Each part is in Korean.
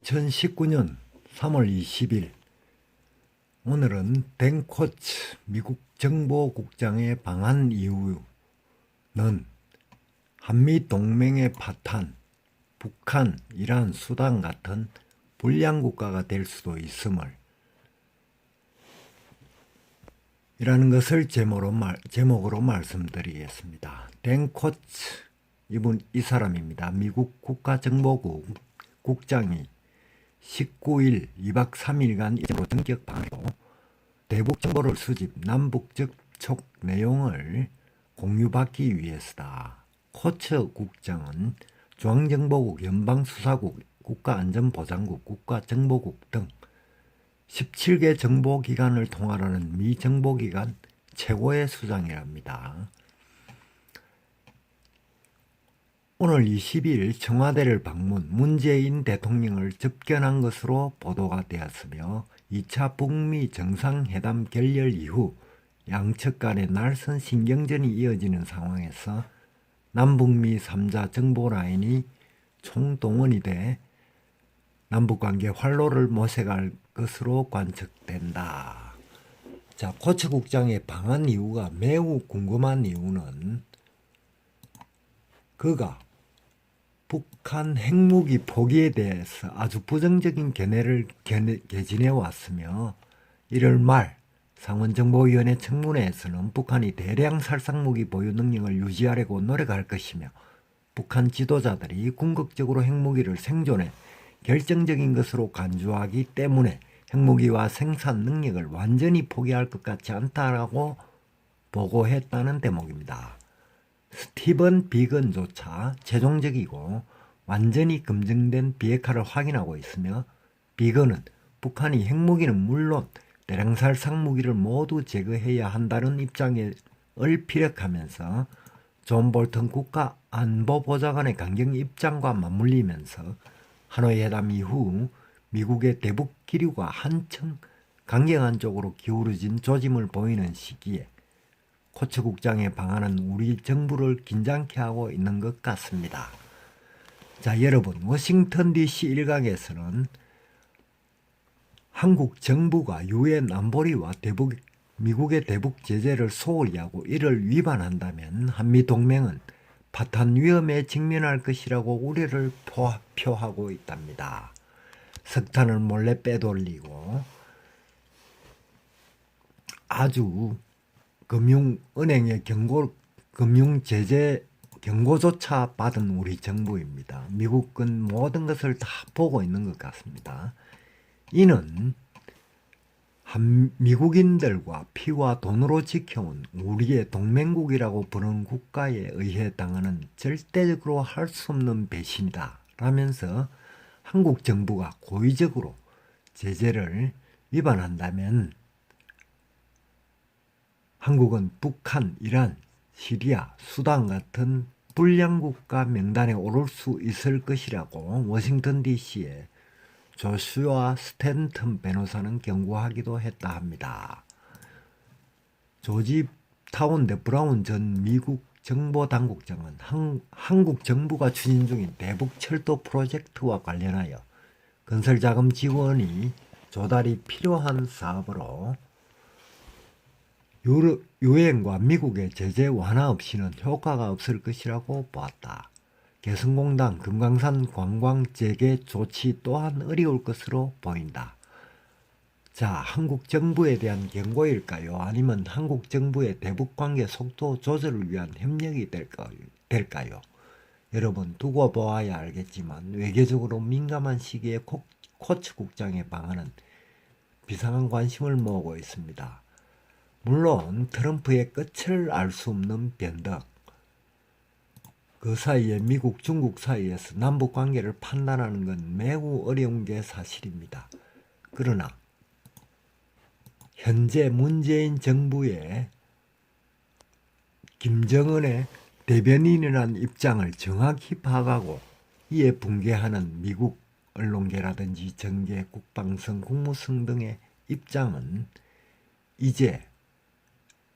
2019년 3월 20일 오늘은 댄 코츠 미국 정보국장의 방한 이후는 한미동맹의 파탄, 북한, 이란, 수단 같은 불량국가가 될 수도 있음을 이라는 것을 제목으로 말씀드리겠습니다. 댄 코츠, 이 사람입니다. 미국 국가정보국 국장이 19일 2박 3일간 이정으로 전격 방해로 대북 정보를 수집, 남북 접촉 내용을 공유받기 위해서다. 코츠 국장은 중앙정보국, 연방수사국, 국가안전보장국, 국가정보국 등 17개 정보기관을 통할하는 미 정보기관 최고의 수장이랍니다. 오늘 20일 청와대를 방문, 문재인 대통령을 접견한 것으로 보도가 되었으며 2차 북미 정상회담 결렬 이후 양측 간의 날선 신경전이 이어지는 상황에서 남북미 3자 정보라인이 총동원이 돼 남북관계 활로를 모색할 것으로 관측된다. 자, 코츠 국장의 방한 이유가 매우 궁금한 이유는 그가 북한 핵무기 포기에 대해서 아주 부정적인 견해를 개진해 왔으며 1월 말 상원정보위원회 청문회에서는 북한이 대량 살상무기 보유 능력을 유지하려고 노력할 것이며 북한 지도자들이 궁극적으로 핵무기를 생존에 결정적인 것으로 간주하기 때문에 핵무기와 생산 능력을 완전히 포기할 것 같지 않다라고 보고했다는 대목입니다. 스티븐 비건조차 최종적이고 완전히 검증된 비핵화를 확인하고 있으며 비건은 북한이 핵무기는 물론 대량살상 무기를 모두 제거해야 한다는 입장에 얼피력하면서 존 볼턴 국가안보보좌관의 강경 입장과 맞물리면서 하노이 회담 이후 미국의 대북 기류가 한층 강경한 쪽으로 기울어진 조짐을 보이는 시기에 코츠 국장의 방안은 우리 정부를 긴장케 하고 있는 것 같습니다. 자, 여러분, 워싱턴 DC 일각에서는 한국 정부가 유엔 안보리와 미국의 대북 제재를 소홀히 하고 이를 위반한다면 한미동맹은 파탄 위험에 직면할 것이라고 우려를 표하고 있답니다. 석탄을 몰래 빼돌리고 아주 금융은행의 금융제재 경고조차 받은 우리 정부입니다. 미국은 모든 것을 다 보고 있는 것 같습니다. 이는 미국인들과 피와 돈으로 지켜온 우리의 동맹국이라고 부르는 국가에 의해 당하는 절대적으로 할 수 없는 배신이다 라면서 한국 정부가 고의적으로 제재를 위반한다면 한국은 북한, 이란, 시리아, 수단 같은 불량국가 명단에 오를 수 있을 것이라고 워싱턴 DC의 조슈아 스탠턴 변호사는 경고하기도 했다 합니다. 조지 타운데 브라운 전 미국 정보당국장은 한국 정부가 추진 중인 대북철도 프로젝트와 관련하여 건설자금 지원이 조달이 필요한 사업으로 유엔과 미국의 제재 완화 없이는 효과가 없을 것이라고 보았다. 개성공단, 금강산 관광 재개 조치 또한 어려울 것으로 보인다. 자, 한국 정부에 대한 경고일까요? 아니면 한국 정부의 대북관계 속도 조절을 위한 협력이 될까요? 여러분, 두고 보아야 알겠지만 외교적으로 민감한 시기에 코츠 국장의 방안은 비상한 관심을 모으고 있습니다. 물론 트럼프의 끝을 알 수 없는 변덕, 그 사이에 미국, 중국 사이에서 남북관계를 판단하는 건 매우 어려운 게 사실입니다. 그러나 현재 문재인 정부의 김정은의 대변인이라는 입장을 정확히 파악하고 이에 붕괴하는 미국 언론계라든지 정계, 국방성, 국무성 등의 입장은 이제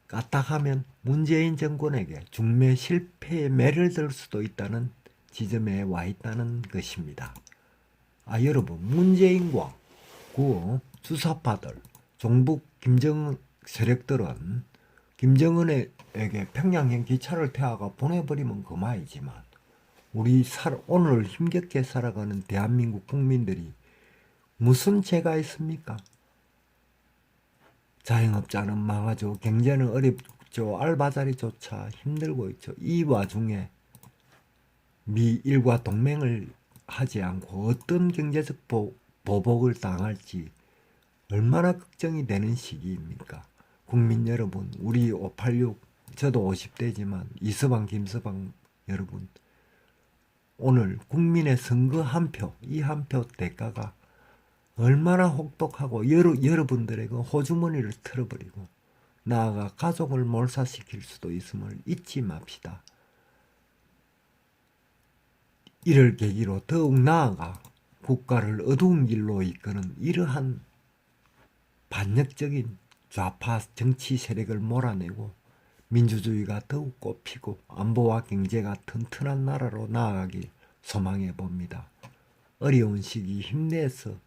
까딱하면 문재인 정권에게 중매 실패의 매를 들 수도 있다는 지점에 와 있다는 것입니다. 여러분, 문재인과 그 주사파들, 종북 김정은 세력들은 김정은에게 평양행 기차를 태워가 보내버리면 그만이지만 오늘 힘겹게 살아가는 대한민국 국민들이 무슨 죄가 있습니까? 자영업자는 망하죠. 경제는 어렵죠. 알바자리조차 힘들고 있죠. 이 와중에 미일과 동맹을 하지 않고 어떤 경제적 보복을 당할지 얼마나 걱정이 되는 시기입니까? 국민 여러분, 우리 586, 저도 50대지만 이서방, 김서방 여러분, 오늘 국민의 선거 한 표, 이 한 표 대가가 얼마나 혹독하고 여러분들의 그 호주머니를 틀어버리고 나아가 가족을 몰살시킬 수도 있음을 잊지 맙시다. 이를 계기로 더욱 나아가 국가를 어두운 길로 이끄는 이러한 반역적인 좌파 정치 세력을 몰아내고 민주주의가 더욱 꽃피고 안보와 경제가 튼튼한 나라로 나아가길 소망해 봅니다. 어려운 시기 힘내서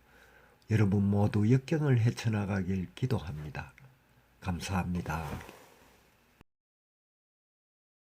여러분 모두 역경을 헤쳐나가길 기도합니다. 감사합니다.